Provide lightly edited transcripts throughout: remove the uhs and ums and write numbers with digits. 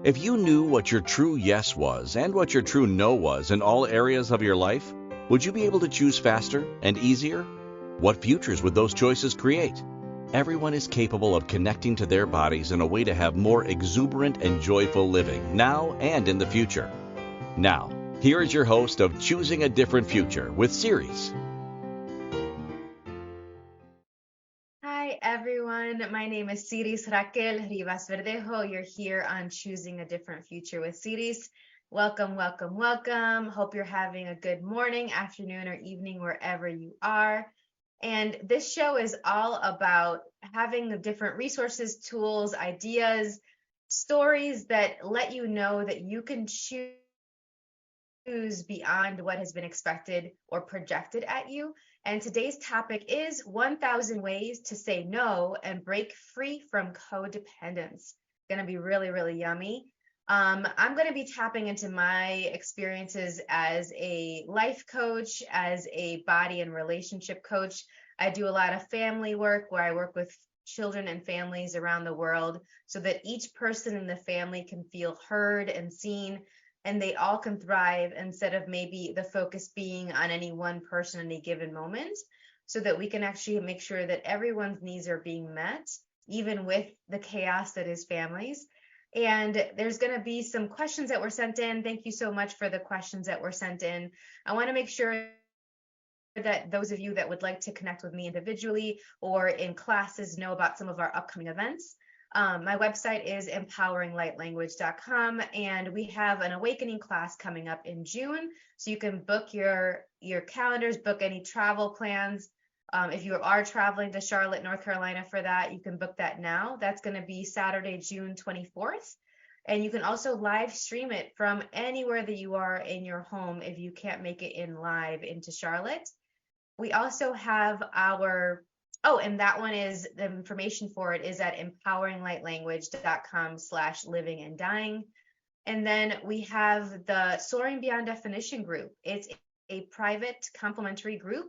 If you knew what your true yes was and what your true no was in all areas of your life, would you be able to choose faster and easier? What futures would those choices create? Everyone is capable of connecting to their bodies in a way to have more exuberant and joyful living now and in the future. Now, here is your host of Choosing a Different Future with Siris. Hi, everyone. My name is Siris Raquel Rivas-Verdejo. You're here on Choosing a Different Future with Siris. Welcome, welcome, welcome. Hope you're having a good morning, afternoon, or evening wherever you are. And this show is all about having the different resources, tools, ideas, stories that let you know that you can choose beyond what has been expected or projected at you. And today's topic is 1,000 ways to say no and break free from codependence. Going to be really, really yummy. I'm going to be tapping into my experiences as a life coach, as a body and relationship coach. I do a lot of family work where I work with children and families around the world so that each person in the family can feel heard and seen, and they all can thrive instead of maybe the focus being on any one person in any given moment, so that we can actually make sure that everyone's needs are being met, even with the chaos that is families. And there's going to be some questions that were sent in. Thank you so much for the questions that were sent in. I want to make sure that those of you that would like to connect with me individually or in classes know about some of our upcoming events. My website is empoweringlightlanguage.com, and we have an awakening class coming up in June. So you can book your calendars, book any travel plans. If you are traveling to Charlotte, North Carolina for that, you can book that now. That's going to be Saturday, June 24th. And you can also live stream it from anywhere that you are in your home if you can't make it in live into Charlotte. We also have and that one is, the information for it is at empoweringlightlanguage.com/living and dying. And then we have the Soaring Beyond Definition group. It's a private complimentary group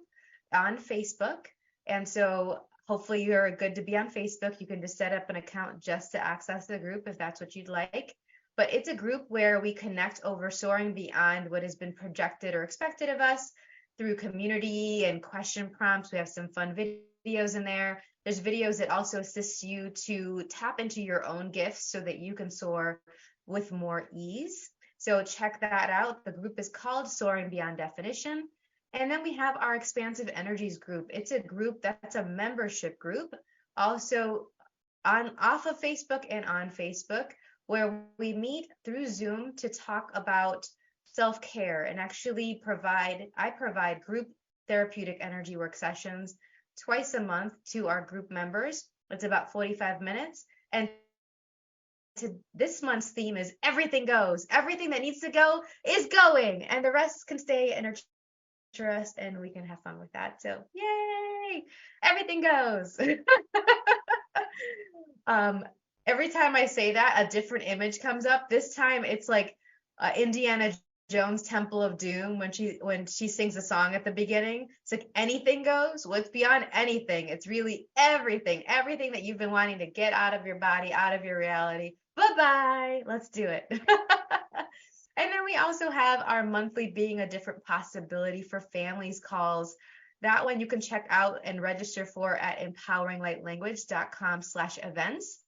on Facebook. And so hopefully you're good to be on Facebook. You can just set up an account just to access the group if that's what you'd like. But it's a group where we connect over soaring beyond what has been projected or expected of us through community and question prompts. We have some fun videos in there. There's videos that also assist you to tap into your own gifts so that you can soar with more ease. So check that out. The group is called Soaring Beyond Definition. And then we have our Expansive Energies group. It's a group that's a membership group, also off of Facebook and on Facebook, where we meet through Zoom to talk about self-care and actually I provide group therapeutic energy work sessions twice a month to our group members. It's about 45 minutes. And this month's theme is everything goes. Everything that needs to go is going, and the rest can stay and interest, and we can have fun with that. So yay, everything goes. Every time I say that, a different image comes up. This time it's like Indiana Jones Temple of Doom when she sings a song at the beginning. It's like anything goes. Well, it's beyond anything. It's really everything that you've been wanting to get out of your body, out of your reality. Bye-bye. Let's do it. And then we also have our monthly Being a Different Possibility for Families calls. That one you can check out and register for at empoweringlightlanguage.com/events.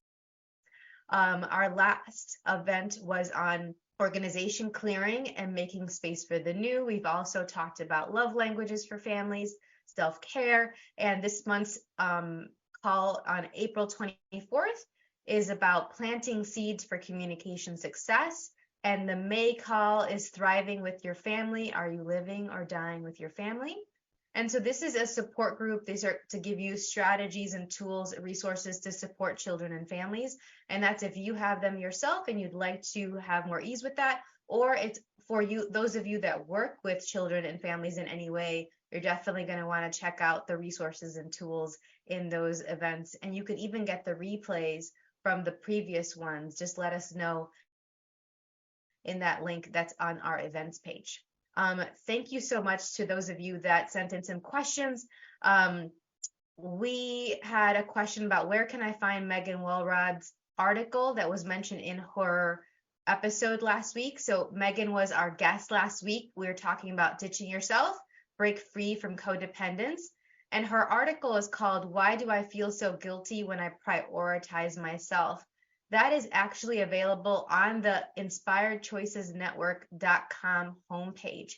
Our last event was on organization clearing and making space for the new. We've also talked about love languages for families, self-care, and this month's call on April 24th is about planting seeds for communication success. And the May call is thriving with your family. Are you living or dying with your family? And so this is a support group. These are to give you strategies and tools, resources to support children and families. And that's if you have them yourself and you'd like to have more ease with that, or it's for you, those of you that work with children and families in any way, you're definitely going to want to check out the resources and tools in those events. And you can even get the replays from the previous ones. Just let us know in that link that's on our events page. Thank you so much to those of you that sent in some questions. We had a question about where can I find Megan Wellrod's article that was mentioned in her episode last week. So Megan was our guest last week. We were talking about ditching yourself, break free from codependence. And her article is called Why Do I Feel So Guilty When I Prioritize Myself? That is actually available on the inspiredchoicesnetwork.com homepage.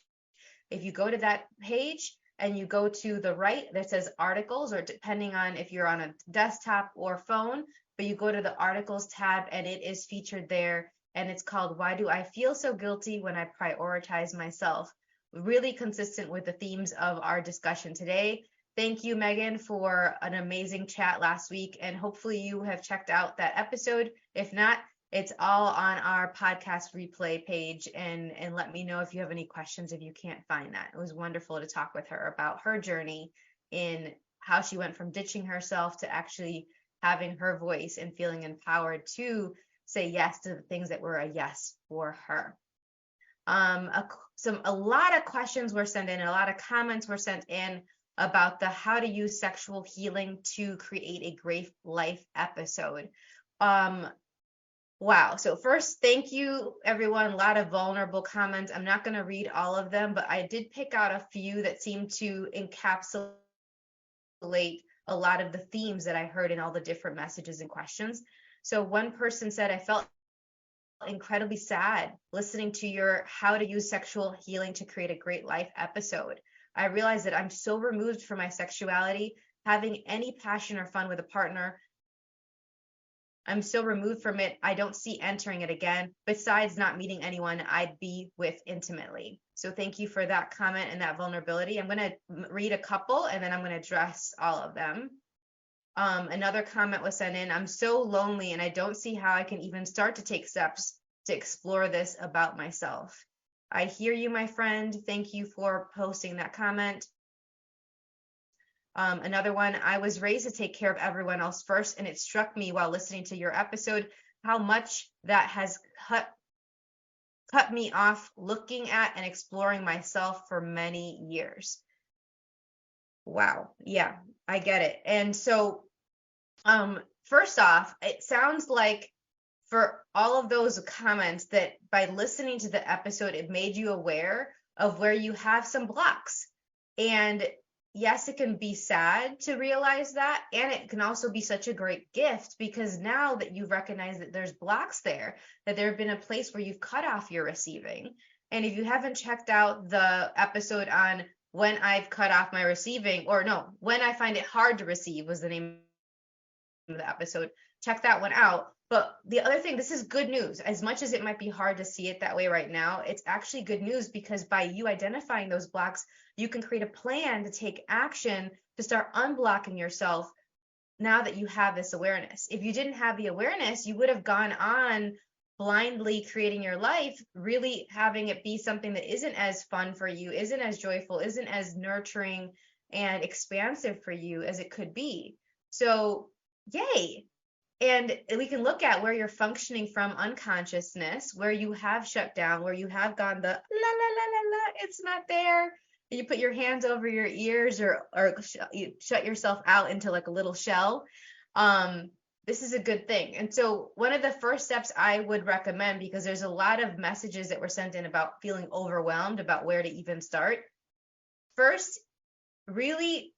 If you go to that page and you go to the right that says articles, or depending on if you're on a desktop or phone, but you go to the articles tab and it is featured there, and it's called Why Do I Feel So Guilty When I Prioritize Myself? Really consistent with the themes of our discussion today. Thank you, Megan, for an amazing chat last week, and hopefully you have checked out that episode. If not, it's all on our podcast replay page, and let me know if you have any questions if you can't find that. It was wonderful to talk with her about her journey in how she went from ditching herself to actually having her voice and feeling empowered to say yes to the things that were a yes for her. A lot of questions were sent in, a lot of comments were sent in about the how to use sexual healing to create a great life episode. Wow. So first, thank you, everyone. A lot of vulnerable comments. I'm not going to read all of them, but I did pick out a few that seem to encapsulate a lot of the themes that I heard in all the different messages and questions. So one person said, I felt incredibly sad listening to your how to use sexual healing to create a great life episode. I realized that I'm so removed from my sexuality, having any passion or fun with a partner. I'm so removed from it, I don't see entering it again, besides not meeting anyone I'd be with intimately. So thank you for that comment and that vulnerability. I'm going to read a couple and then I'm going to address all of them. Another comment was sent in, I'm so lonely and I don't see how I can even start to take steps to explore this about myself. I hear you, my friend. Thank you for posting that comment. Another one, I was raised to take care of everyone else first, and it struck me while listening to your episode how much that has cut me off looking at and exploring myself for many years. Wow. Yeah, I get it. And so, first off, it sounds like for all of those comments that by listening to the episode, it made you aware of where you have some blocks. And yes, it can be sad to realize that. And it can also be such a great gift because now that you recognize that there's blocks there, that there have been a place where you've cut off your receiving. And if you haven't checked out the episode on when I've cut off my receiving, or no, when I find it hard to receive was the name of the episode, check that one out. But the other thing, this is good news. As much as it might be hard to see it that way right now, it's actually good news because by you identifying those blocks, you can create a plan to take action to start unblocking yourself now that you have this awareness. If you didn't have the awareness, you would have gone on blindly creating your life, really having it be something that isn't as fun for you, isn't as joyful, isn't as nurturing and expansive for you as it could be. So, yay. And we can look at where you're functioning from unconsciousness, where you have shut down, where you have gone the la la la la la, it's not there. You put your hands over your ears or you shut yourself out into like a little shell. This is a good thing. And so one of the first steps I would recommend, because there's a lot of messages that were sent in about feeling overwhelmed about where to even start. First, really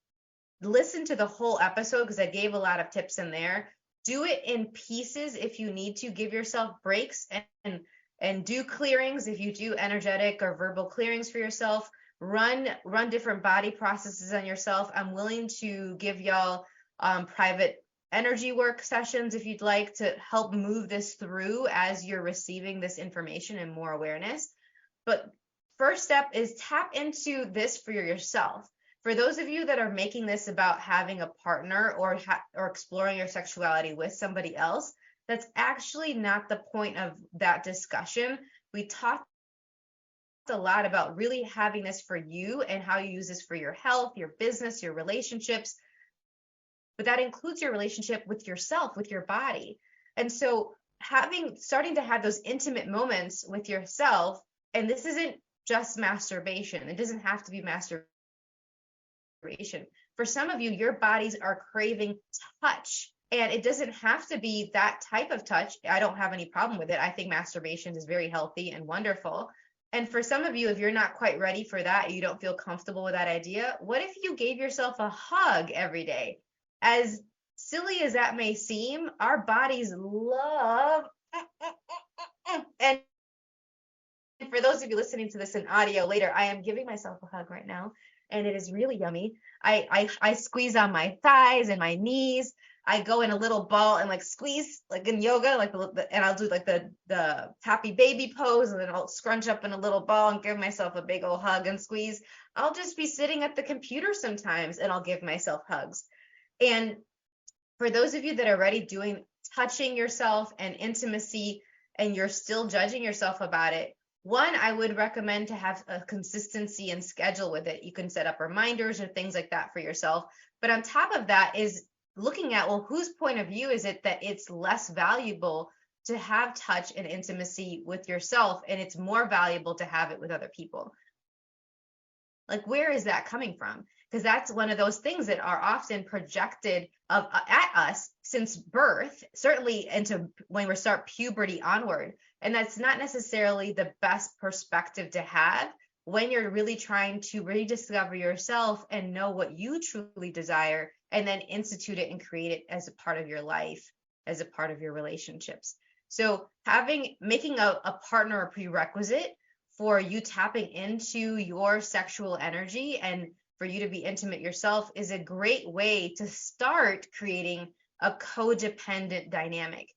listen to the whole episode because I gave a lot of tips in there. Do it in pieces if you need to. Give yourself breaks and do clearings if you do energetic or verbal clearings for yourself. Run different body processes on yourself. I'm willing to give y'all private energy work sessions if you'd like to help move this through as you're receiving this information and more awareness. But first step is tap into this for yourself. For those of you that are making this about having a partner or exploring your sexuality with somebody else, that's actually not the point of that discussion. We talked a lot about really having this for you and how you use this for your health, your business, your relationships. But that includes your relationship with yourself, with your body. And so starting to have those intimate moments with yourself, and this isn't just masturbation. It doesn't have to be masturbation. For some of you, your bodies are craving touch. And it doesn't have to be that type of touch. I don't have any problem with it. I think masturbation is very healthy and wonderful. And for some of you, if you're not quite ready for that, you don't feel comfortable with that idea, what if you gave yourself a hug every day? As silly as that may seem, our bodies love. And for those of you listening to this in audio later, I am giving myself a hug right now, and it is really yummy. I squeeze on my thighs and my knees. I go in a little ball and like squeeze like in yoga, like and I'll do like the happy baby pose, and then I'll scrunch up in a little ball and give myself a big old hug and squeeze. I'll just be sitting at the computer sometimes and I'll give myself hugs. And for those of you that are already doing touching yourself and intimacy and you're still judging yourself about it, one, I would recommend to have a consistency and schedule with it. You can set up reminders or things like that for yourself. But on top of that is looking at, well, whose point of view is it that it's less valuable to have touch and intimacy with yourself, and it's more valuable to have it with other people? Like, where is that coming from? Because that's one of those things that are often projected at us since birth, certainly into when we start puberty onward. And that's not necessarily the best perspective to have when you're really trying to rediscover yourself and know what you truly desire, and then institute it and create it as a part of your life, as a part of your relationships. So making a partner a prerequisite for you tapping into your sexual energy and for you to be intimate yourself is a great way to start creating a codependent dynamic.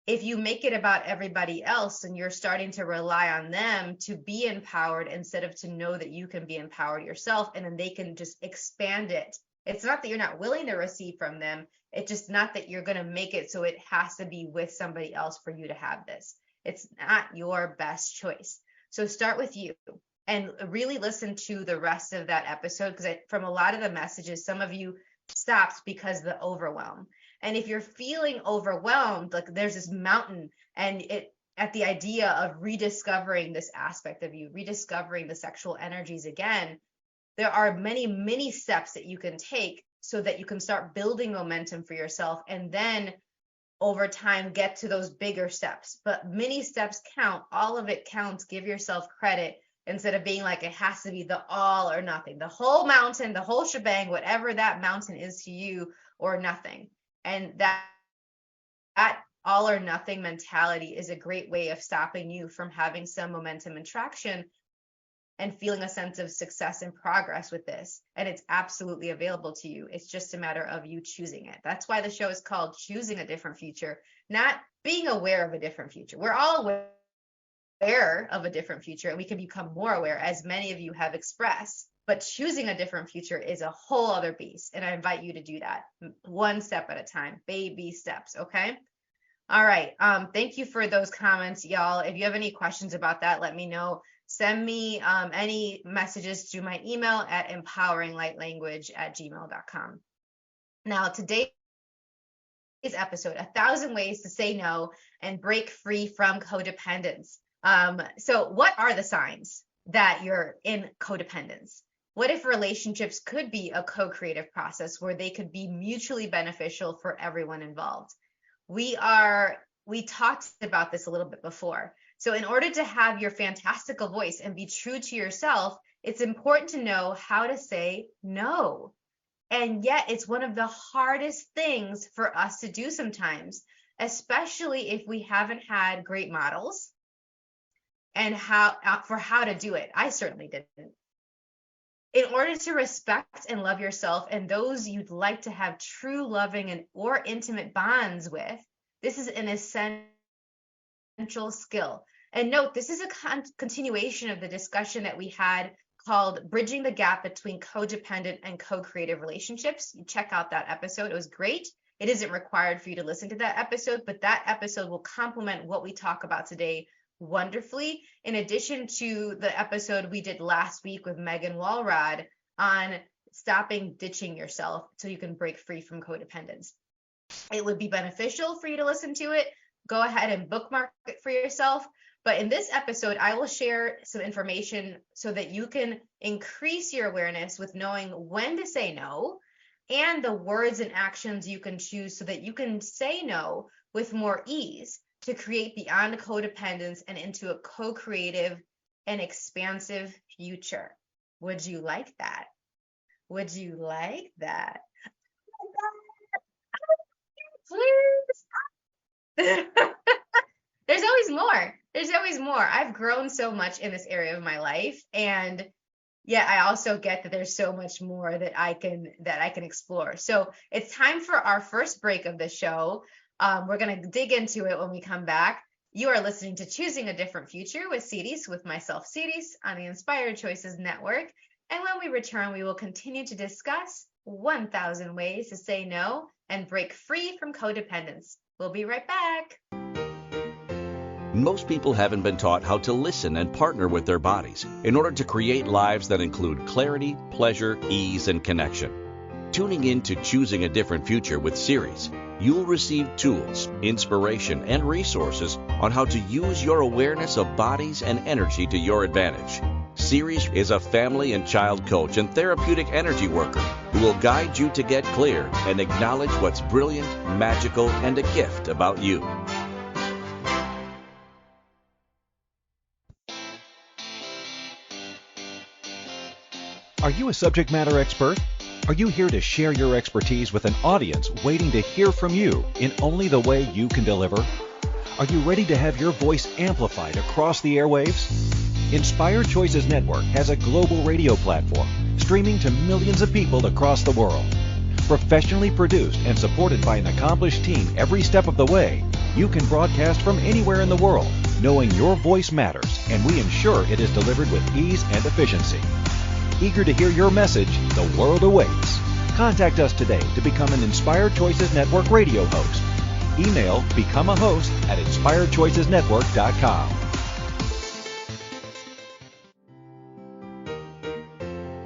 If you make it about everybody else and you're starting to rely on them to be empowered instead of to know that you can be empowered yourself, and then they can just expand it. It's not that you're not willing to receive from them. It's just not that you're going to make it so it has to be with somebody else for you to have this. It's not your best choice. So start with you and really listen to the rest of that episode, because from a lot of the messages, some of you stopped because of the overwhelm. And if you're feeling overwhelmed, like there's this mountain, and at the idea of rediscovering this aspect of you, rediscovering the sexual energies again, there are many, many steps that you can take so that you can start building momentum for yourself, and then over time get to those bigger steps. But many steps count. All of it counts. Give yourself credit instead of being like it has to be the all or nothing, the whole mountain, the whole shebang, whatever that mountain is to you, or nothing. And that all or nothing mentality is a great way of stopping you from having some momentum and traction and feeling a sense of success and progress with this. And it's absolutely available to you. It's just a matter of you choosing it. That's why the show is called Choosing a Different Future, not being aware of a different future. We're all aware of a different future, and we can become more aware, as many of you have expressed. But choosing a different future is a whole other beast. And I invite you to do that one step at a time, baby steps. Okay. All right. Thank you for those comments, y'all. If you have any questions about that, let me know. Send me any messages through my email at empoweringlightlanguage@gmail.com. Now, today's episode, 1,000 ways to say no and break free from codependence. So what are the signs that you're in codependence? What if relationships could be a co-creative process where they could be mutually beneficial for everyone involved? We talked about this a little bit before. So in order to have your fantastical voice and be true to yourself, it's important to know how to say no. And yet it's one of the hardest things for us to do sometimes, especially if we haven't had great models and how to do it. I certainly didn't. In order to respect and love yourself and those you'd like to have true loving or intimate bonds with, this is an essential skill. And note, this is a continuation of the discussion that we had called Bridging the Gap Between Codependent and Co-Creative Relationships. You check out that episode. It was great. It isn't required for you to listen to that episode, but that episode will complement what we talk about today wonderfully, in addition to the episode we did last week with Megan Walrod on stopping ditching yourself so you can break free from codependence. It would be beneficial for you to listen to it. Go ahead and bookmark it for yourself. But in this episode, I will share some information so that you can increase your awareness with knowing when to say no, and the words and actions you can choose so that you can say no with more ease to create beyond codependence and into a co-creative and expansive future. Would you like that? Would you like that? Please. There's always more. There's always more. I've grown so much in this area of my life, and yet I also get that there's so much more that I can explore. So it's time for our first break of the show. We're gonna dig into it when we come back. You are listening to Choosing a Different Future with Siris, with myself, Siris, on the Inspired Choices Network. And when we return, we will continue to discuss 1,000 ways to say no and break free from codependence. We'll be right back. Most people haven't been taught how to listen and partner with their bodies in order to create lives that include clarity, pleasure, ease, and connection. Tuning in to Choosing a Different Future with Siris, you'll receive tools, inspiration, and resources on how to use your awareness of bodies and energy to your advantage. Siris is a family and child coach and therapeutic energy worker who will guide you to get clear and acknowledge what's brilliant, magical, and a gift about you. Are you a subject matter expert? Are you here to share your expertise with an audience waiting to hear from you in only the way you can deliver? Are you ready to have your voice amplified across the airwaves? Inspired Choices Network has a global radio platform streaming to millions of people across the world. Professionally produced and supported by an accomplished team every step of the way, you can broadcast from anywhere in the world, knowing your voice matters, and we ensure it is delivered with ease and efficiency. Eager to hear your message, the world awaits. Contact us today to become an Inspired Choices Network radio host. Email becomeahost@inspiredchoicesnetwork.com.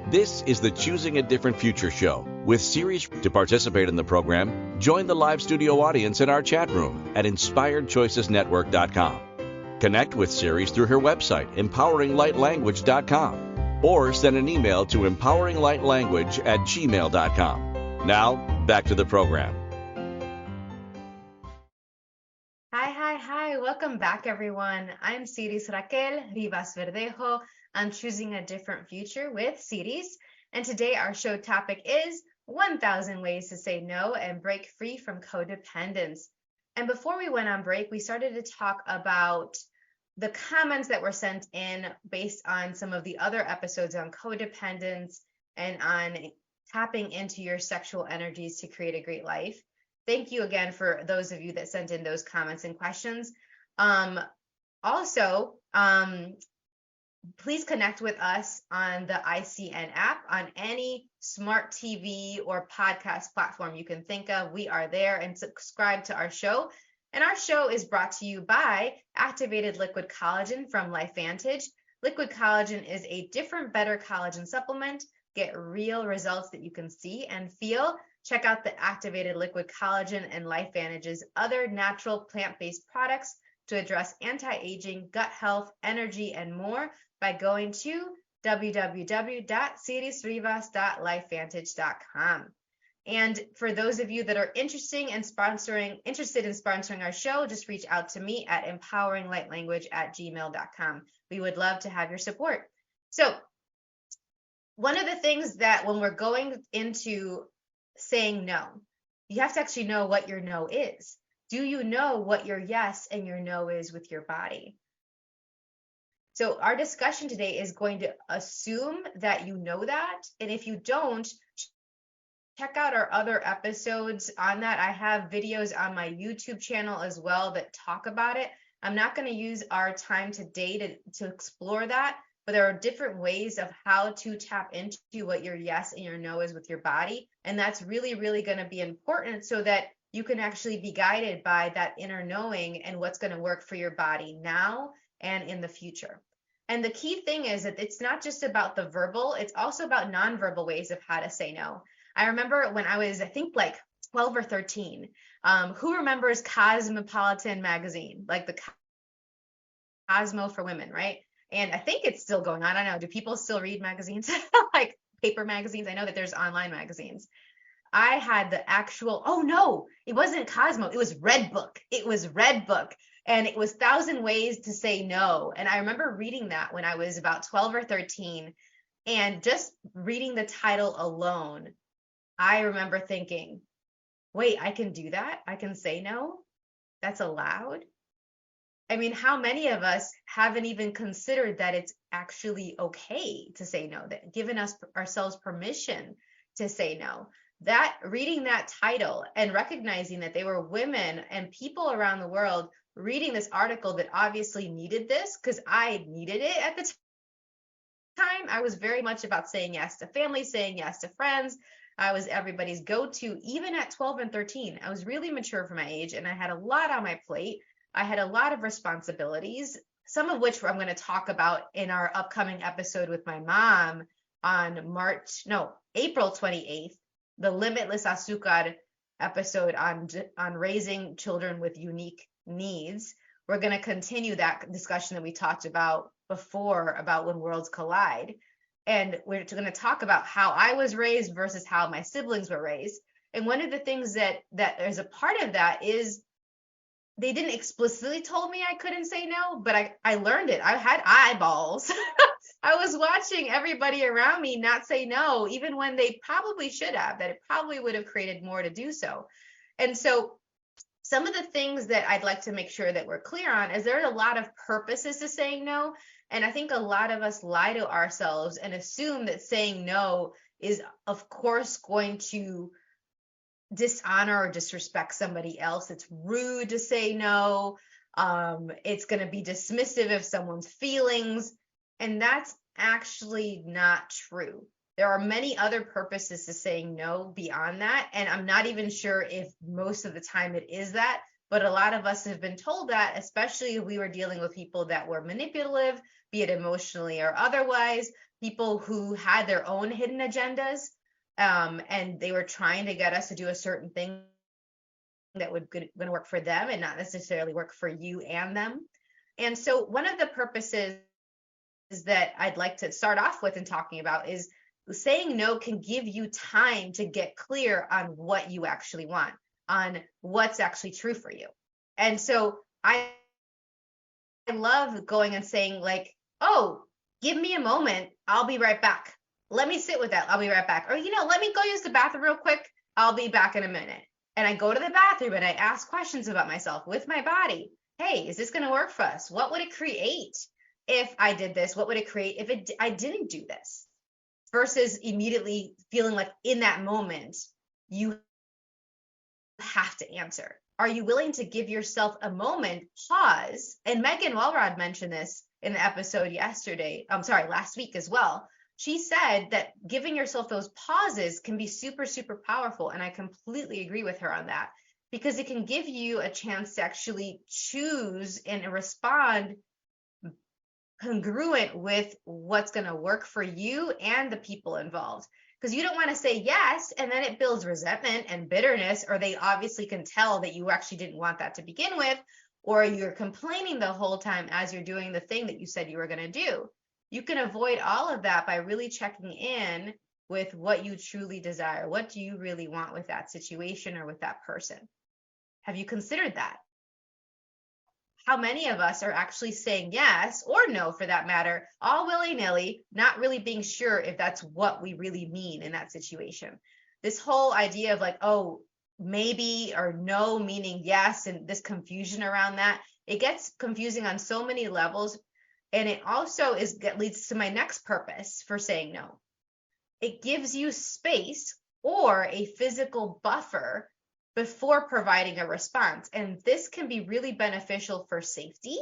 This is the Choosing a Different Future show with Siris. To participate in the program, join the live studio audience in our chat room at inspiredchoicesnetwork.com. Connect with Siris through her website, empoweringlightlanguage.com. or send an email to empoweringlightlanguage@gmail.com. Now, back to the program. Hi. Welcome back, everyone. I'm Siris Raquel Rivas-Verdejo on Choosing a Different Future with Siris. And today our show topic is 1,000 ways to say no and break free from codependence. And before we went on break, we started to talk about the comments that were sent in based on some of the other episodes on codependence and on tapping into your sexual energies to create a great life. Thank you again for those of you that sent in those comments and questions. Also, please connect with us on the ICN app on any smart TV or podcast platform you can think of. We are there, and subscribe to our show. And our show is brought to you by Activated Liquid Collagen from LifeVantage. Liquid collagen is a different, better collagen supplement. Get real results that you can see and feel. Check out the Activated Liquid Collagen and LifeVantage's other natural plant-based products to address anti-aging, gut health, energy, and more by going to www.sirisrivas.lifevantage.com. And for those of you that are interested in sponsoring our show, just reach out to me at empoweringlightlanguage@gmail.com. We would love to have your support. So one of the things that when we're going into saying no, you have to actually know what your no is. Do you know what your yes and your no is with your body? So our discussion today is going to assume that you know that. And if you don't, check out our other episodes on that. I have videos on my YouTube channel as well that talk about it. I'm not going to use our time today to explore that, but there are different ways of how to tap into what your yes and your no is with your body. And that's really, really going to be important so that you can actually be guided by that inner knowing and what's going to work for your body now and in the future. And the key thing is that it's not just about the verbal, it's also about nonverbal ways of how to say no. I remember when I was, I think like 12 or 13, who remembers Cosmopolitan magazine, like the Cosmo for women, right? And I think it's still going on. I don't know. Do people still read magazines, like paper magazines? I know that there's online magazines. I had the actual, oh no, it wasn't Cosmo, it was Red Book. It was Red Book. And it was 1,000 Ways to Say No. And I remember reading that when I was about 12 or 13. And just reading the title alone, I remember thinking, wait, I can do that? I can say no? That's allowed? I mean, how many of us haven't even considered that it's actually okay to say no, that given us ourselves permission to say no? That reading that title and recognizing that they were women and people around the world reading this article that obviously needed this, because I needed it at the time. I was very much about saying yes to family, saying yes to friends. I was everybody's go-to, even at 12 and 13. I was really mature for my age, and I had a lot on my plate. I had a lot of responsibilities, some of which I'm going to talk about in our upcoming episode with my mom on April 28th, the Limitless Azúcar episode on raising children with unique needs. We're going to continue that discussion that we talked about before about when worlds collide. And we're going to talk about how I was raised versus how my siblings were raised. And one of the things that is a part of that is they didn't explicitly told me I couldn't say no, but I learned it. I had eyeballs. I was watching everybody around me not say no, even when they probably should have, that it probably would have created more to do so. And so some of the things that I'd like to make sure that we're clear on is there are a lot of purposes to saying no. And I think a lot of us lie to ourselves and assume that saying no is, of course, going to dishonor or disrespect somebody else. It's rude to say no. It's going to be dismissive of someone's feelings. And that's actually not true. There are many other purposes to saying no beyond that. And I'm not even sure if most of the time it is that, but a lot of us have been told that, especially if we were dealing with people that were manipulative, be it emotionally or otherwise, people who had their own hidden agendas, and they were trying to get us to do a certain thing that would going to work for them and not necessarily work for you and them. And so one of the purposes that I'd like to start off with and talking about is saying no can give you time to get clear on what you actually want, on what's actually true for you. And so I love going and saying like, oh, give me a moment. I'll be right back. Let me sit with that. I'll be right back. Or, let me go use the bathroom real quick. I'll be back in a minute. And I go to the bathroom and I ask questions about myself with my body. Hey, is this going to work for us? What would it create if I did this? What would it create if I didn't do this? Versus immediately feeling like in that moment, you have to answer. Are you willing to give yourself a moment, pause? And Megan Walrod mentioned this in the episode last week as well. She said that giving yourself those pauses can be super, super powerful. And I completely agree with her on that, because it can give you a chance to actually choose and respond congruent with what's going to work for you and the people involved. Because you don't want to say yes, and then it builds resentment and bitterness, or they obviously can tell that you actually didn't want that to begin with, or you're complaining the whole time as you're doing the thing that you said you were going to do. You can avoid all of that by really checking in with what you truly desire. What do you really want with that situation or with that person? Have you considered that? How many of us are actually saying yes or no, for that matter, all willy-nilly, not really being sure if that's what we really mean in that situation? This whole idea of like, oh, maybe or no meaning yes, and this confusion around that, it gets confusing on so many levels. And it also leads to my next purpose for saying no. It gives you space or a physical buffer before providing a response. And this can be really beneficial for safety.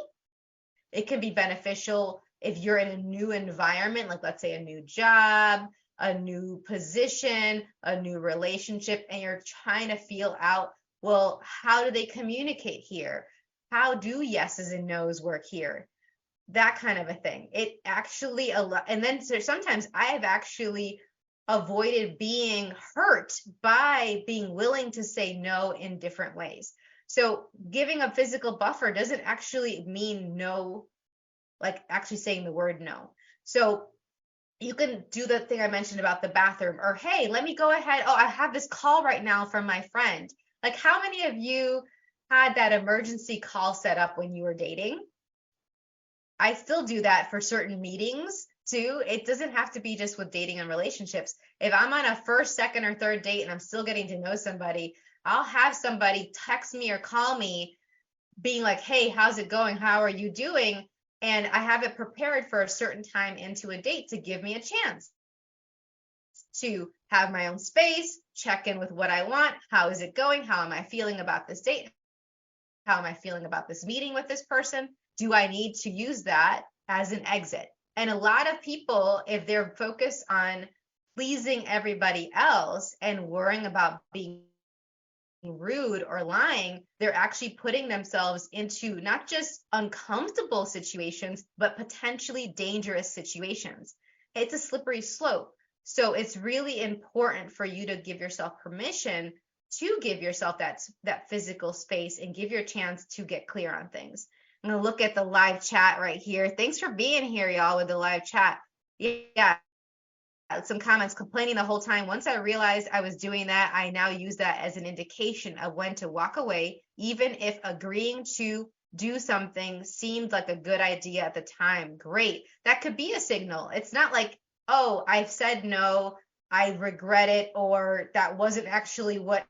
It can be beneficial if you're in a new environment, like let's say a new job, a new position, a new relationship, and you're trying to feel out, well, how do they communicate here? How do yeses and nos work here? That kind of a thing. It actually, and then sometimes I have actually avoided being hurt by being willing to say no in different ways. So giving a physical buffer doesn't actually mean no, like actually saying the word no. So you can do the thing I mentioned about the bathroom, or hey, let me go ahead. Oh, I have this call right now from my friend. Like, how many of you had that emergency call set up when you were dating? I still do that for certain meetings too. It doesn't have to be just with dating and relationships. If I'm on a first, second, or third date and I'm still getting to know somebody, I'll have somebody text me or call me being like, hey, how's it going? How are you doing? And I have it prepared for a certain time into a date to give me a chance to have my own space, check in with what I want. How is it going? How am I feeling about this date? How am I feeling about this meeting with this person? Do I need to use that as an exit? And a lot of people, if they're focused on pleasing everybody else and worrying about being rude or lying, they're actually putting themselves into not just uncomfortable situations, but potentially dangerous situations. It's a slippery slope. So it's really important for you to give yourself permission to give yourself that physical space and give your chance to get clear on things. I'm going to look at the live chat right here. Thanks for being here, y'all, with the live chat. Yeah, some comments. Complaining the whole time. Once I realized I was doing that, I now use that as an indication of when to walk away, even if agreeing to do something seemed like a good idea at the time. Great. That could be a signal. It's not like, oh, I've said no, I regret it, or that wasn't actually what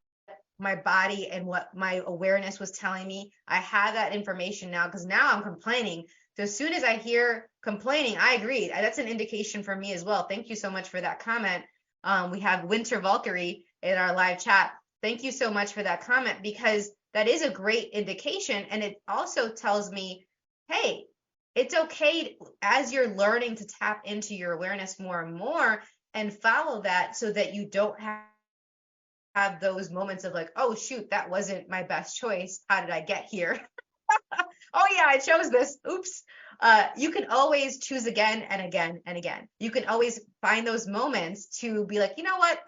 my body and what my awareness was telling me. I have that information now because now I'm complaining. So as soon as I hear complaining, I agree. That's an indication for me as well. Thank you so much for that comment. We have Winter Valkyrie in our live chat. Thank you so much for that comment, because that is a great indication. And it also tells me, hey, it's okay as you're learning to tap into your awareness more and more and follow that, so that you don't have those moments of like, oh shoot, that wasn't my best choice. How did I get here? Oh yeah, I chose this. Oops. You can always choose again and again and again. You can always find those moments to be like, you know what?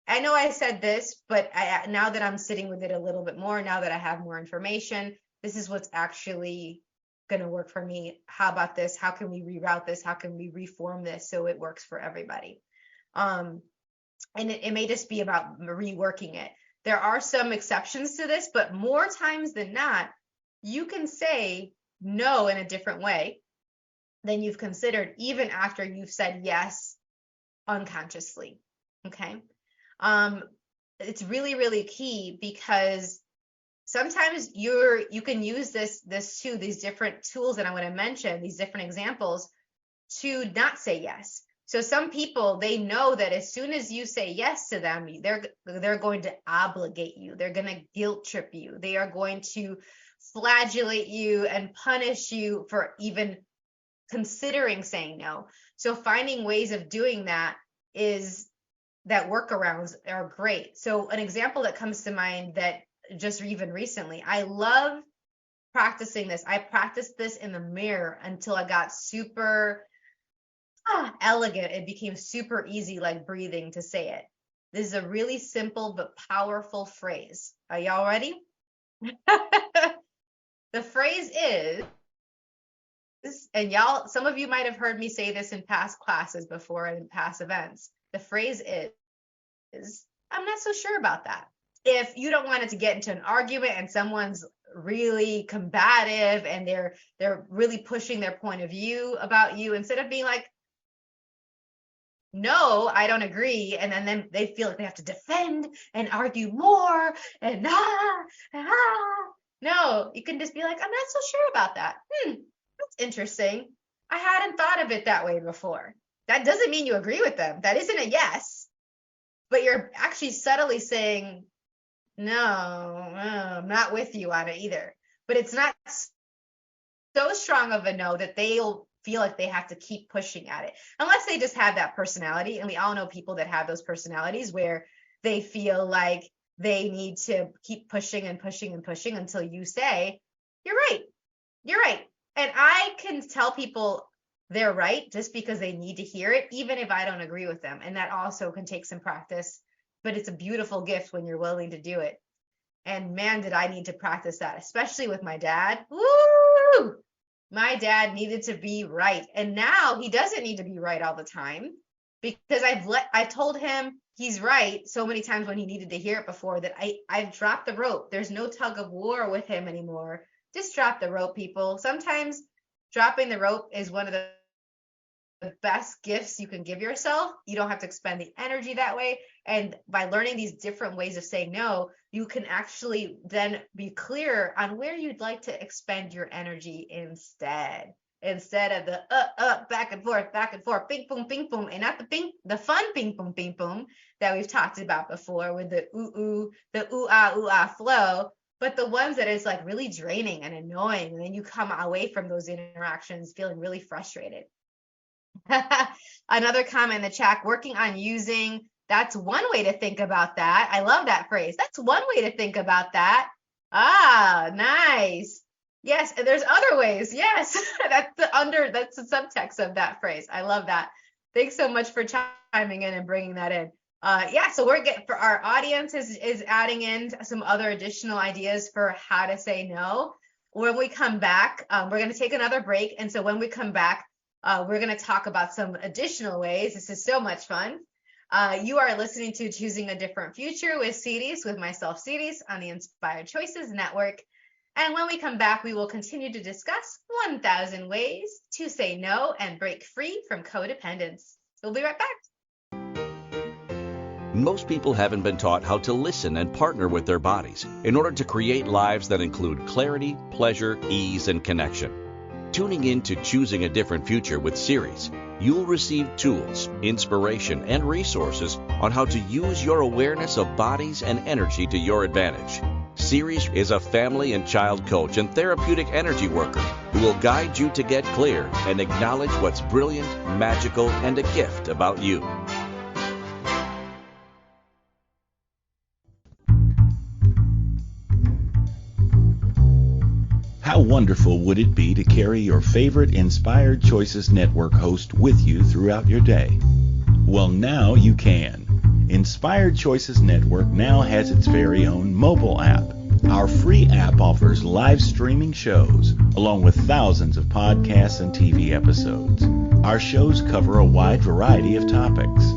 I know I said this, but now that I'm sitting with it a little bit more, now that I have more information, this is what's actually going to work for me. How about this? How can we reroute this? How can we reform this so it works for everybody? And it may just be about reworking it. There are some exceptions to this, but more times than not, you can say no in a different way than you've considered, even after you've said yes unconsciously. Okay. It's really, really key, because sometimes you can use these different tools that I'm going to mention, these different examples, to not say yes. So some people, they know that as soon as you say yes to them, they're going to obligate you. They're going to guilt trip you. They are going to flagellate you and punish you for even considering saying no. So finding ways of doing that workarounds are great. So an example that comes to mind that just even recently, I love practicing this. I practiced this in the mirror until I got super elegant. It became super easy, like breathing, to say it. This is a really simple but powerful phrase. Are y'all ready? The phrase is, and y'all, some of you might have heard me say this in past classes before and in past events. The phrase is, I'm not so sure about that. If you don't want it to get into an argument and someone's really combative and they're really pushing their point of view about you, instead of being like, no, I don't agree, and then they feel like they have to defend and argue more and no, you can just be like, I'm not so sure about that. That's interesting. I hadn't thought of it that way before. That doesn't mean you agree with them. That isn't a yes, but you're actually subtly saying, no, I'm not with you on it either. But it's not so strong of a no that they'll feel like they have to keep pushing at it, unless they just have that personality. And we all know people that have those personalities where they feel like they need to keep pushing and pushing and pushing until you say, you're right. And I can tell people they're right just because they need to hear it, even if I don't agree with them. And that also can take some practice, but it's a beautiful gift when you're willing to do it. And man, did I need to practice that, especially with my dad. Woo! my dad needed to be right. And now he doesn't need to be right all the time because I've told him he's right so many times when he needed to hear it before that I've dropped the rope. There's no tug of war with him anymore. Just drop the rope, people. Sometimes dropping the rope is one of the best gifts you can give yourself. You don't have to expend the energy that way. And by learning these different ways of saying no, you can actually then be clear on where you'd like to expend your energy instead. Instead of the back and forth, ping boom, and not the fun ping boom that we've talked about before with the ooh ah flow, but the ones that is like really draining and annoying, and then you come away from those interactions feeling really frustrated. Another comment in the chat, working on using, that's one way to think about that. I love that phrase. That's one way to think about that. Ah, nice. Yes, and there's other ways. Yes, that's the subtext of that phrase. I love that. Thanks so much for chiming in and bringing that in. Yeah, so we're getting, for our audience is adding in some other additional ideas for how to say no. When we come back, we're going to take another break. And so when we come back, we're going to talk about some additional ways. This is so much fun. You are listening to Choosing a Different Future with Siris, with myself, Siris, on the Inspired Choices Network. And when we come back, we will continue to discuss 1,000 ways to say no and break free from codependence. We'll be right back. Most people haven't been taught how to listen and partner with their bodies in order to create lives that include clarity, pleasure, ease, and connection. Tuning in to Choosing a Different Future with Siris, you'll receive tools, inspiration, and resources on how to use your awareness of bodies and energy to your advantage. Siris is a family and child coach and therapeutic energy worker who will guide you to get clear and acknowledge what's brilliant, magical, and a gift about you. How wonderful would it be to carry your favorite Inspired Choices Network host with you throughout your day? Well, now you can. Inspired Choices Network now has its very own mobile app. Our free app offers live streaming shows, along with thousands of podcasts and TV episodes. Our shows cover a wide variety of topics.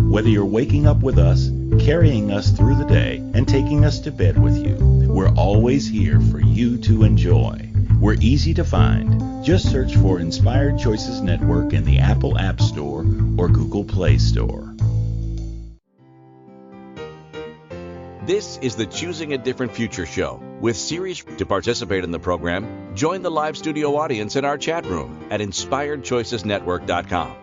Whether you're waking up with us, carrying us through the day, and taking us to bed with you, we're always here for you to enjoy. We're easy to find. Just search for Inspired Choices Network in the Apple App Store or Google Play Store. This is the Choosing a Different Future show with Siris. To participate in the program, join the live studio audience in our chat room at inspiredchoicesnetwork.com.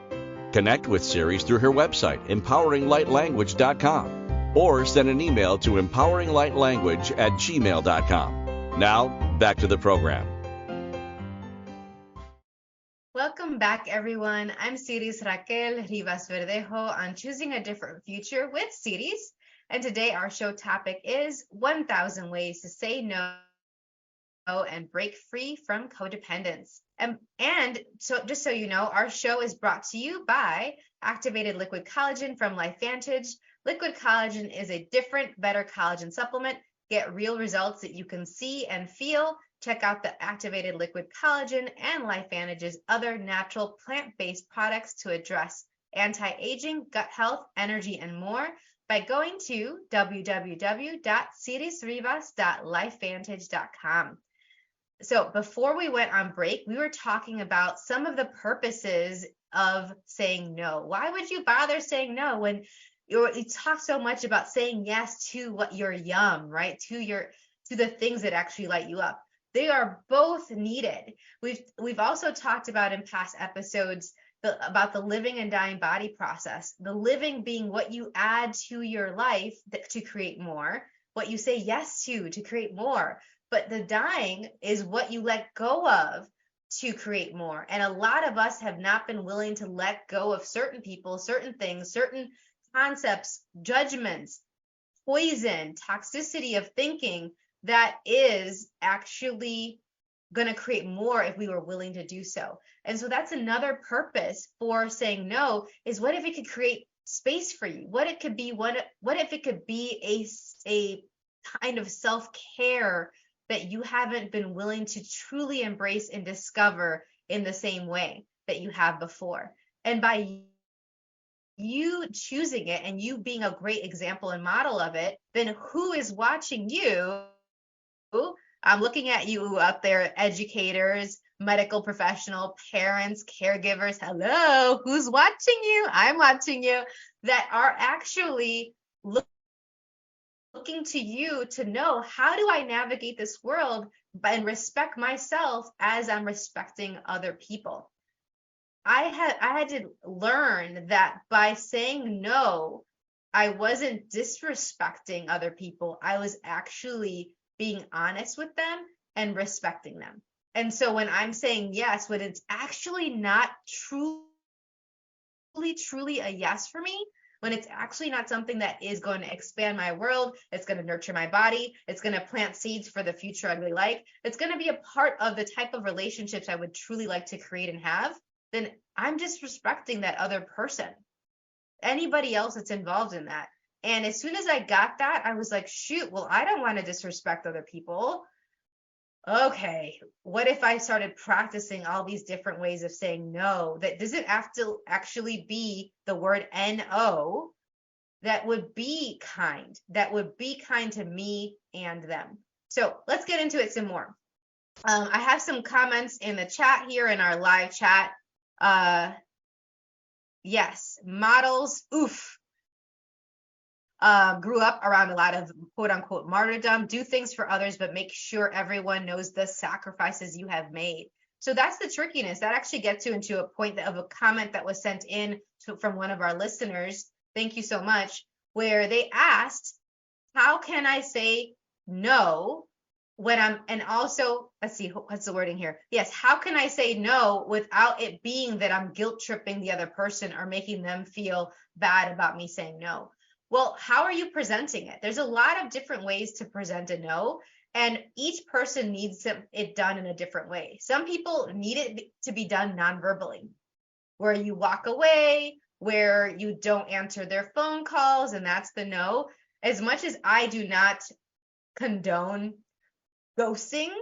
Connect with Siris through her website, empoweringlightlanguage.com, or send an email to empoweringlightlanguage@gmail.com. Now, back to the program. Welcome back, everyone. I'm Siris Raquel Rivas-Verdejo on Choosing a Different Future with Siris. And today our show topic is 1,000 ways to say no and break free from codependence. And so just so you know, our show is brought to you by Activated Liquid Collagen from LifeVantage. Liquid collagen is a different, better collagen supplement. Get real results that you can see and feel. Check out the Activated Liquid Collagen and LifeVantage's other natural plant-based products to address anti-aging, gut health, energy, and more by going to www.sirisrivas.lifevantage.com. So before we went on break, we were talking about some of the purposes of saying no. Why would you bother saying no when you talk so much about saying yes to what you're yum, right? To the things that actually light you up. They are both needed. We've also talked about in past episodes about the living and dying body process. The living being what you add to your life to create more, what you say yes to create more. But the dying is what you let go of to create more. And a lot of us have not been willing to let go of certain people, certain things, certain concepts, judgments, poison, toxicity of thinking that is actually going to create more if we were willing to do so. And so that's another purpose for saying no, is what if it could create space for you? What if it could be a kind of self-care that you haven't been willing to truly embrace and discover in the same way that you have before. And by you choosing it and you being a great example and model of it, then who is watching you? I'm looking at you out there, educators, medical professional, parents, caregivers. Hello, who's watching you? I'm watching you, that are actually looking to you to know, how do I navigate this world and respect myself as I'm respecting other people? I had to learn that by saying no, I wasn't disrespecting other people. I was actually being honest with them and respecting them. And so when I'm saying yes, when it's actually not truly a yes for me, when it's actually not something that is going to expand my world, it's going to nurture my body, it's going to plant seeds for the future I really like, it's going to be a part of the type of relationships I would truly like to create and have, then I'm disrespecting that other person, anybody else that's involved in that. And as soon as I got that, I was like, shoot, well, I don't want to disrespect other people. Okay, what if I started practicing all these different ways of saying no that doesn't have to actually be the word no, that would be kind, to me and them. So let's get into it some more. I have some comments in the chat here, in our live chat. Yes, models, oof. Grew up around a lot of quote unquote martyrdom, do things for others, but make sure everyone knows the sacrifices you have made. So that's the trickiness. That actually gets you into a point of a comment that was sent in from one of our listeners. Thank you so much. Where they asked, how can I say no when I'm, and also, let's see, what's the wording here? Yes, how can I say no without it being that I'm guilt tripping the other person or making them feel bad about me saying no? Well, how are you presenting it? There's a lot of different ways to present a no, and each person needs it done in a different way. Some people need it to be done non-verbally, where you walk away, where you don't answer their phone calls, and that's the no. As much as I do not condone ghosting,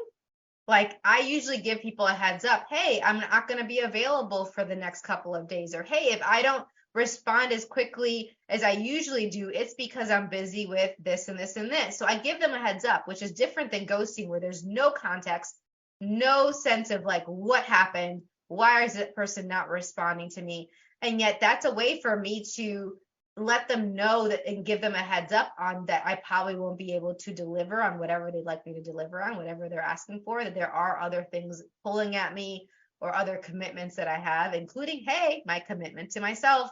like I usually give people a heads up, hey, I'm not going to be available for the next couple of days, or hey, if I don't respond as quickly as I usually do, it's because I'm busy with this and this and this. So I give them a heads up, which is different than ghosting, where there's no context, no sense of like what happened, why is that person not responding to me? And yet that's a way for me to let them know that and give them a heads up on that I probably won't be able to deliver on whatever they'd like me to deliver on, whatever they're asking for, that there are other things pulling at me or other commitments that I have, including, hey, my commitment to myself.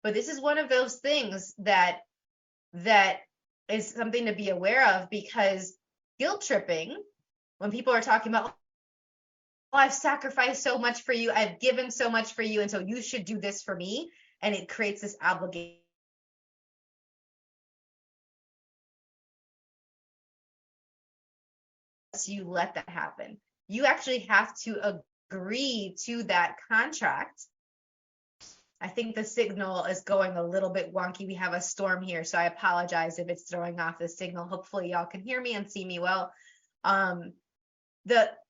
But this is one of those things that is something to be aware of, because guilt tripping, when people are talking about, oh, I've sacrificed so much for you, I've given so much for you, and so you should do this for me, and it creates this obligation. You let that happen. You actually have to agree to that contract. I think the signal is going a little bit wonky. We have a storm here, so I apologize if it's throwing off the signal. Hopefully y'all can hear me and see me well.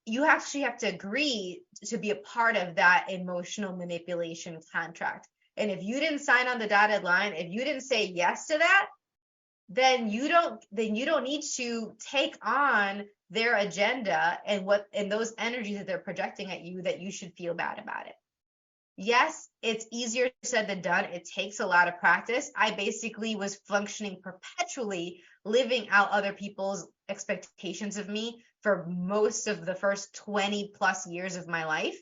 You actually have to agree to be a part of that emotional manipulation contract. And if you didn't sign on the dotted line, if you didn't say yes to that, then you don't need to take on their agenda and those energies that they're projecting at you, that you should feel bad about it. Yes, it's easier said than done. It takes a lot of practice. I basically was functioning perpetually, living out other people's expectations of me for most of the first 20 plus years of my life,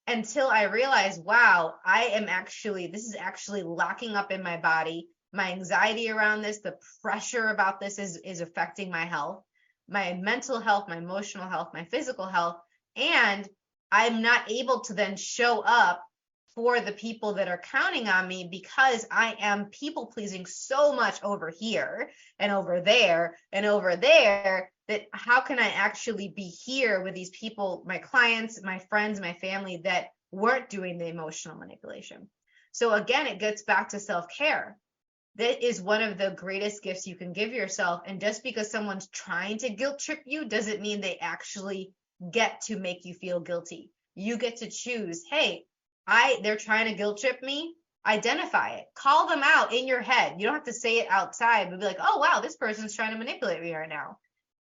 until I realized, wow, this is actually locking up in my body. My anxiety around this, the pressure about this is affecting my health, my mental health, my emotional health, my physical health. And I'm not able to then show up for the people that are counting on me, because I am people pleasing so much over here and over there and over there, that how can I actually be here with these people, my clients, my friends, my family, that weren't doing the emotional manipulation? So again, it gets back to self-care. that is one of the greatest gifts you can give yourself. And just because someone's trying to guilt trip you doesn't mean they actually get to make you feel guilty. You get to choose, hey, they're trying to guilt trip me. Identify it. Call them out in your head. You don't have to say it outside, but be like, oh, wow, this person's trying to manipulate me right now.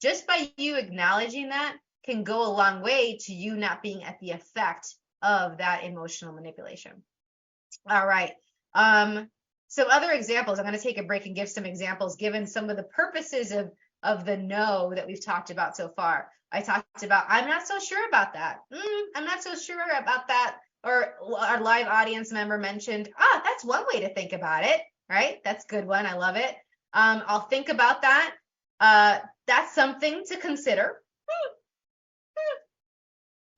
Just by you acknowledging that can go a long way to you not being at the effect of that emotional manipulation. All right. Some other examples. I'm going to take a break and give some examples given some of the purposes of the no that we've talked about so far. I talked about, I'm not so sure about that. I'm not so sure about that. Or our live audience member mentioned, that's one way to think about it, right? That's a good one. I love it. I'll think about that. That's something to consider.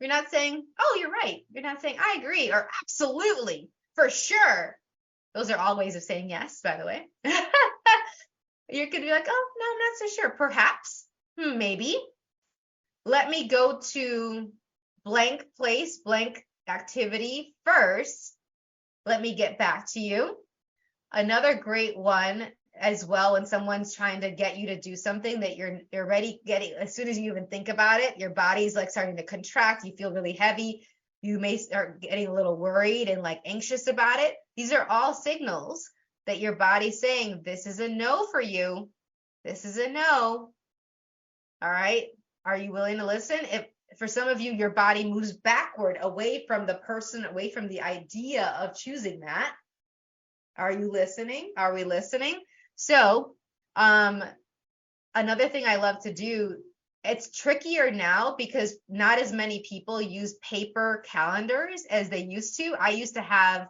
You're not saying, oh, you're right. You're not saying, I agree, or absolutely, for sure. Those are all ways of saying yes, by the way. You could be like, oh, no, I'm not so sure. Perhaps, maybe. Let me go to blank place, blank activity first. Let me get back to you. Another great one as well, when someone's trying to get you to do something that you're already getting, as soon as you even think about it, your body's like starting to contract, you feel really heavy. You may start getting a little worried and like anxious about it. These are all signals that your body's saying, this is a no for you. This is a no. All right. Are you willing to listen? If for some of you, your body moves backward away from the person, away from the idea of choosing that. Are you listening? Are we listening? So, another thing I love to do, it's trickier now because not as many people use paper calendars as they used to. I used to have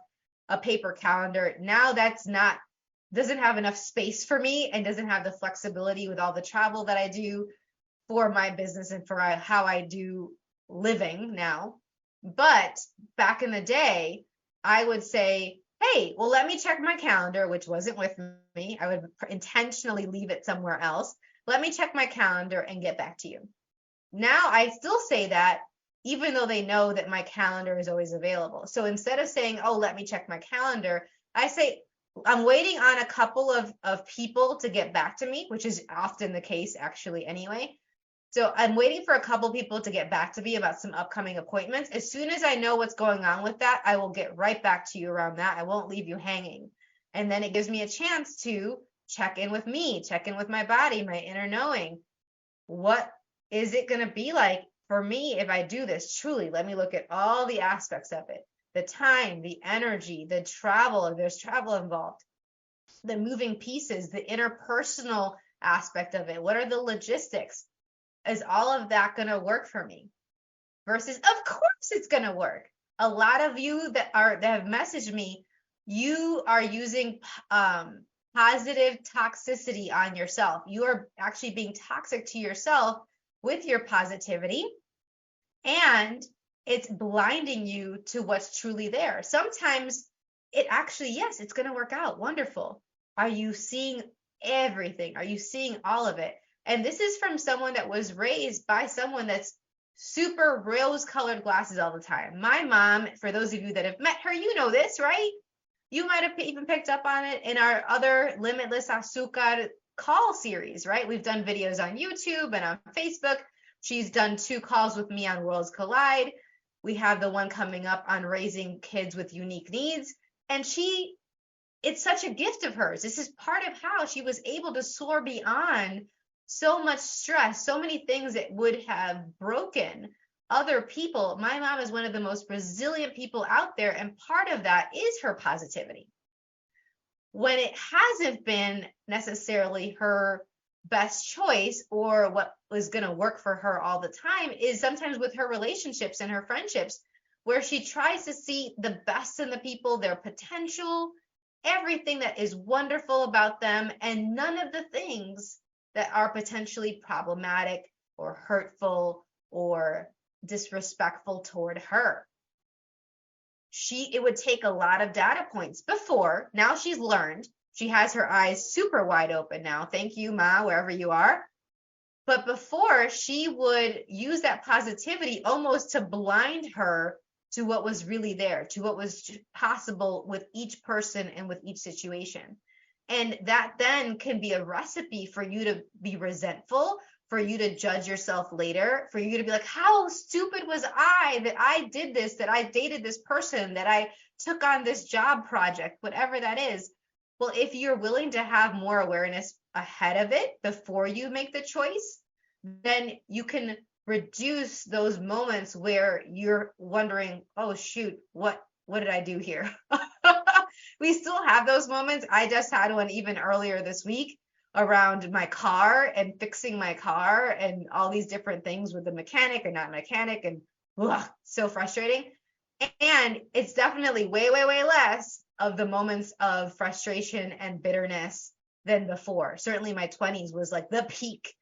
a paper calendar. Now doesn't have enough space for me and doesn't have the flexibility with all the travel that I do for my business and for how I do living now. But back in the day, I would say, hey, well, let me check my calendar, which wasn't with me. I would intentionally leave it somewhere else. Let me check my calendar and get back to you. Now I still say that, even though they know that my calendar is always available. So instead of saying, oh, let me check my calendar, I say, I'm waiting on a couple of people to get back to me, which is often the case actually anyway. So I'm waiting for a couple people to get back to me about some upcoming appointments. As soon as I know what's going on with that, I will get right back to you around that. I won't leave you hanging. And then it gives me a chance to check in with me, check in with my body, my inner knowing. What is it going to be like for me if I do this? Truly, let me look at all the aspects of it. The time, the energy, the travel, if there's travel involved, the moving pieces, the interpersonal aspect of it. What are the logistics? Is all of that going to work for me? Versus, of course it's going to work. A lot of you that have messaged me, you are using positive toxicity on yourself. You are actually being toxic to yourself with your positivity, and it's blinding you to what's truly there. Sometimes it actually, yes, it's going to work out. Wonderful. Are you seeing everything? Are you seeing all of it? And this is from someone that was raised by someone that's super rose-colored glasses all the time. My mom, for those of you that have met her, you know this, right? You might have even picked up on it in our other Limitless Azúcar call series, right? We've done videos on YouTube and on Facebook. She's done 2 calls with me on Worlds Collide. We have the one coming up on raising kids with unique needs. And it's such a gift of hers. This is part of how she was able to soar beyond so much stress, so many things that would have broken other people. My mom is one of the most resilient people out there, and part of that is her positivity. When it hasn't been necessarily her best choice or what was going to work for her all the time is sometimes with her relationships and her friendships, where she tries to see the best in the people, their potential, everything that is wonderful about them, and none of the things that are potentially problematic or hurtful or disrespectful toward her. It would take a lot of data points before. Now she's learned. She has her eyes super wide open now. Thank you, Ma, wherever you are. But before, she would use that positivity almost to blind her to what was really there, to what was possible with each person and with each situation. And that then can be a recipe for you to be resentful, for you to judge yourself later, for you to be like, how stupid was I that I did this, that I dated this person, that I took on this job project, whatever that is. Well, if you're willing to have more awareness ahead of it before you make the choice, then you can reduce those moments where you're wondering, oh shoot, what did I do here? We still have those moments. I just had one even earlier this week around my car and fixing my car and all these different things with the mechanic and not mechanic, and so frustrating. And it's definitely way, way, way less of the moments of frustration and bitterness than before. Certainly my 20s was like the peak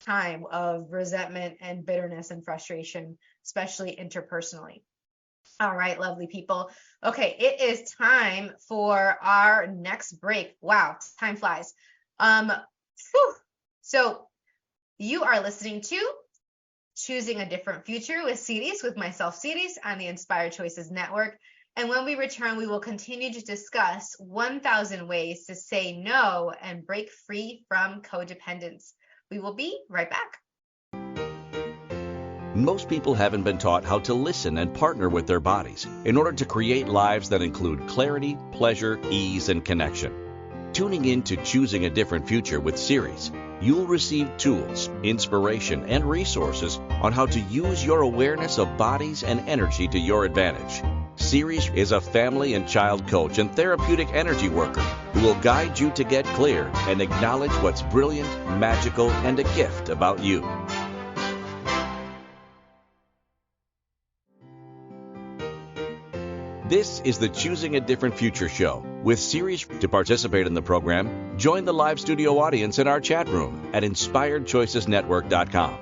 time of resentment and bitterness and frustration, especially interpersonally. All right, lovely people. Okay, it is time for our next break. Wow, time flies. So you are listening to Choosing a Different Future with Siris, with myself, Siris, on the Inspired Choices Network. And when we return, we will continue to discuss 1,000 ways to say no and break free from codependence. We will be right back. Most people haven't been taught how to listen and partner with their bodies in order to create lives that include clarity, pleasure, ease, and connection. Tuning in to Choosing a Different Future with Siris, you'll receive tools, inspiration, and resources on how to use your awareness of bodies and energy to your advantage. Siris is a family and child coach and therapeutic energy worker who will guide you to get clear and acknowledge what's brilliant, magical, and a gift about you. This is the Choosing a Different Future show with Siris. To participate in the program, join the live studio audience in our chat room at inspiredchoicesnetwork.com.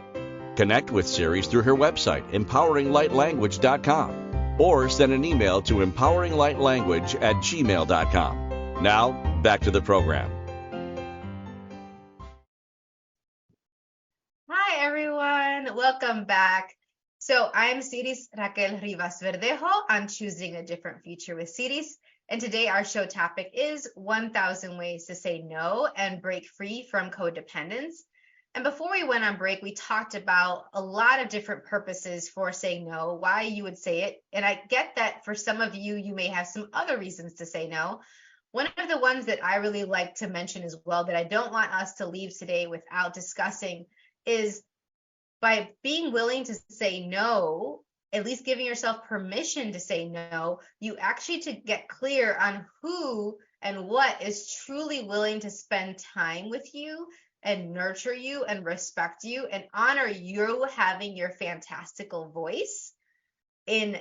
Connect with Siris through her website, empoweringlightlanguage.com, or send an email to empoweringlightlanguage@gmail.com. Now, back to the program. Hi, everyone. Welcome back. So I'm Siris Raquel Rivas-Verdejo on Choosing a Different Future with Siris. And today our show topic is 1,000 ways to say no and break free from codependence. And before we went on break, we talked about a lot of different purposes for saying no, why you would say it. And I get that for some of you, you may have some other reasons to say no. One of the ones that I really like to mention as well, that I don't want us to leave today without discussing, is by being willing to say no, at least giving yourself permission to say no, you actually to get clear on who and what is truly willing to spend time with you and nurture you and respect you and honor you having your fantastical voice in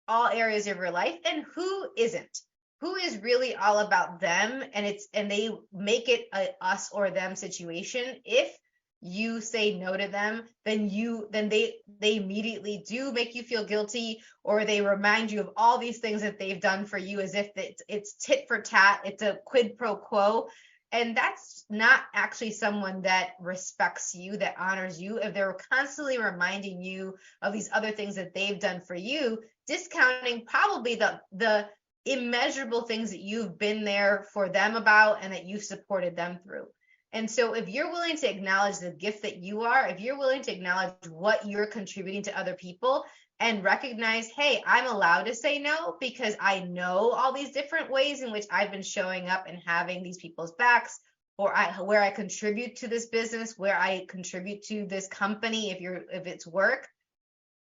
all areas of your life, and who isn't, who is really all about them, and they make it a us or them situation. If you say no to them, then they immediately do make you feel guilty, or they remind you of all these things that they've done for you, as if it's tit for tat, it's a quid pro quo. And that's not actually someone that respects you, that honors you. If they're constantly reminding you of these other things that they've done for you, discounting probably the immeasurable things that you've been there for them about and that you've supported them through. And so if you're willing to acknowledge the gift that you are, if you're willing to acknowledge what you're contributing to other people and recognize, hey, I'm allowed to say no because I know all these different ways in which I've been showing up and having these people's backs, or where I contribute to this business, where I contribute to this company, if it's work,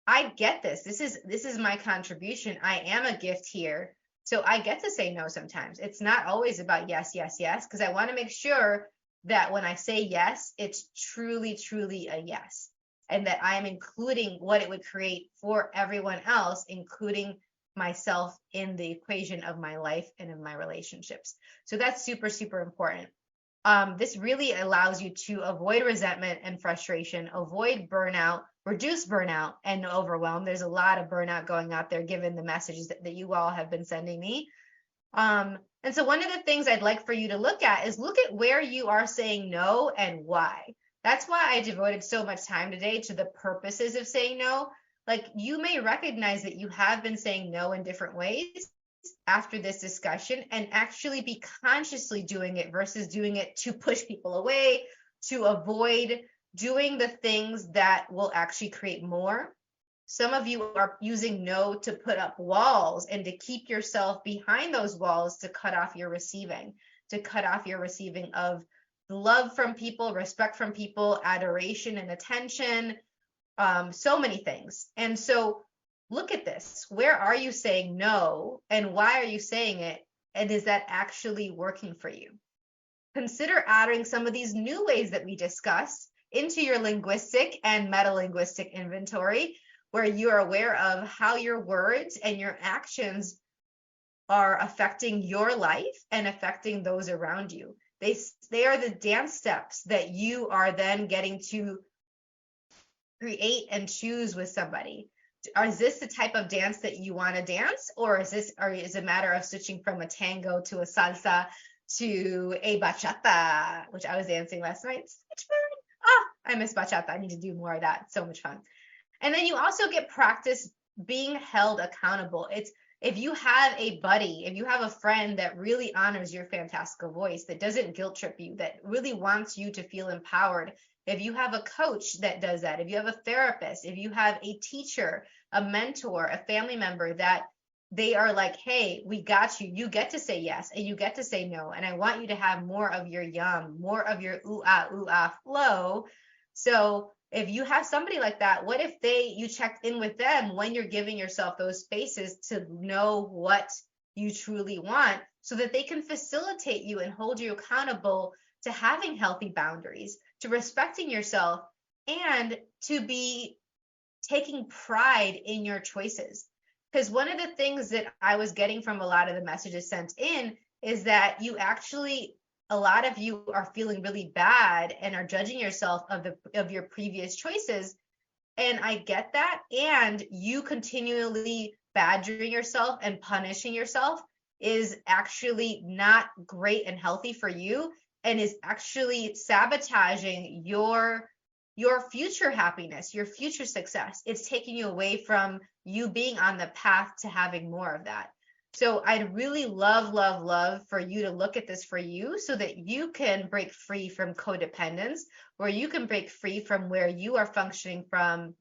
I get this. This is my contribution. I am a gift here. So I get to say no sometimes. It's not always about yes, yes, yes, because I want to make sure that when I say yes, it's truly, truly a yes, and that I'm including what it would create for everyone else, including myself, in the equation of my life and in my relationships. So that's super, super important. This really allows you to avoid resentment and frustration, avoid burnout, reduce burnout and overwhelm. There's a lot of burnout going out there, given the messages that you all have been sending me. And so one of the things I'd like for you to look at where you are saying no and why. That's why I devoted so much time today to the purposes of saying no. Like, you may recognize that you have been saying no in different ways, after this discussion and actually be consciously doing it versus doing it to push people away, to avoid doing the things that will actually create more. Some of you are using no to put up walls and to keep yourself behind those walls to cut off your receiving, of love from people, respect from people, adoration and attention, so many things. And so look at this. Where are you saying no, and why are you saying it? And is that actually working for you? Consider adding some of these new ways that we discussed into your linguistic and metalinguistic inventory, where you are aware of how your words and your actions are affecting your life and affecting those around you. They are the dance steps that you are then getting to create and choose with somebody. Is this the type of dance that you want to dance, or is it a matter of switching from a tango to a salsa to a bachata, which I was dancing last night? Such fun. I miss bachata. I need to do more of that. It's so much fun. And then you also get practice being held accountable. It's if you have a buddy, if you have a friend that really honors your fantastical voice, that doesn't guilt trip you, that really wants you to feel empowered, if you have a coach that does that, if you have a therapist, if you have a teacher, a mentor, a family member that they are like, hey, we got you. You get to say yes and you get to say no. And I want you to have more of your yum, more of your ooh ah flow. So if you have somebody like that, what if you checked in with them when you're giving yourself those spaces to know what you truly want, so that they can facilitate you and hold you accountable to having healthy boundaries, to respecting yourself, and to be taking pride in your choices. Because one of the things that I was getting from a lot of the messages sent in is that a lot of you are feeling really bad and are judging yourself of your previous choices. And I get that. And you continually badgering yourself and punishing yourself is actually not great and healthy for you, and is actually sabotaging your future happiness, your future success. It's taking you away from you being on the path to having more of that. So I'd really love for you to look at this for you, so that you can break free from codependence, where you can break free from where you are functioning from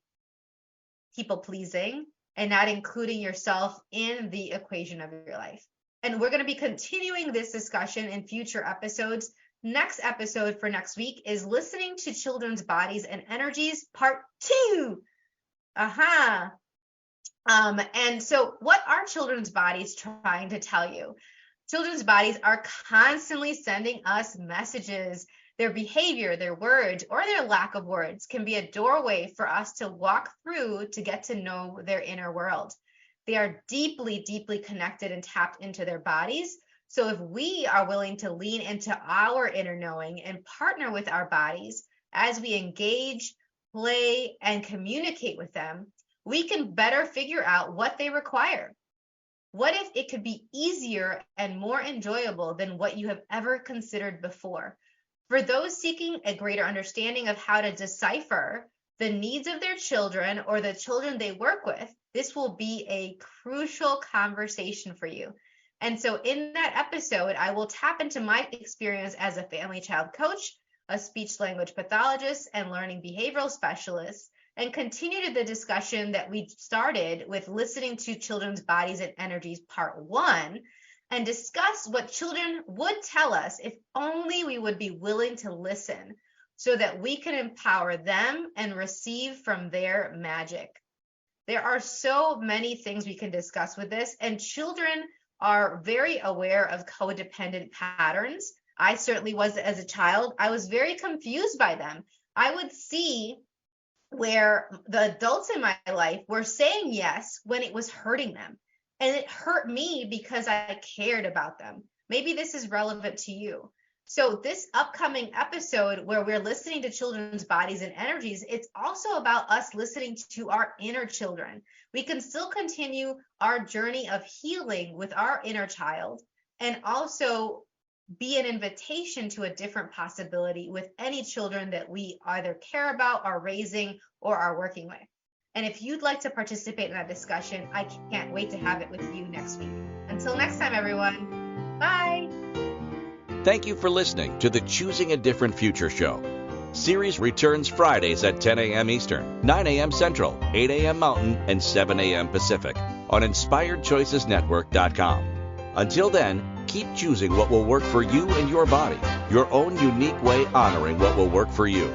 people pleasing and not including yourself in the equation of your life. And we're going to be continuing this discussion in future episodes. Next episode for next week is listening to children's bodies and energies, part 2. And so what are children's bodies trying to tell you? Children's bodies are constantly sending us messages. Their behavior, their words, or their lack of words can be a doorway for us to walk through to get to know their inner world. They are deeply, deeply connected and tapped into their bodies. So if we are willing to lean into our inner knowing and partner with our bodies as we engage, play, and communicate with them, we can better figure out what they require. What if it could be easier and more enjoyable than what you have ever considered before? For those seeking a greater understanding of how to decipher the needs of their children or the children they work with, this will be a crucial conversation for you. And so in that episode, I will tap into my experience as a family child coach, a speech language pathologist, and learning behavioral specialist, and continue the discussion that we started with listening to children's bodies and energies, part 1, and discuss what children would tell us if only we would be willing to listen, so that we can empower them and receive from their magic. There are so many things we can discuss with this, and children are very aware of codependent patterns. I certainly was as a child. I was very confused by them. I would see where the adults in my life were saying yes when it was hurting them. And it hurt me because I cared about them. Maybe this is relevant to you. So this upcoming episode where we're listening to children's bodies and energies, it's also about us listening to our inner children. We can still continue our journey of healing with our inner child, and also be an invitation to a different possibility with any children that we either care about, are raising, or are working with. And if you'd like to participate in that discussion, I can't wait to have it with you next week. Until next time, everyone. Bye. Thank you for listening to the Choosing a Different Future show. Siris returns Fridays at 10 a.m. Eastern, 9 a.m. Central, 8 a.m. Mountain, and 7 a.m. Pacific on InspiredChoicesNetwork.com. Until then, keep choosing what will work for you and your body, your own unique way honoring what will work for you.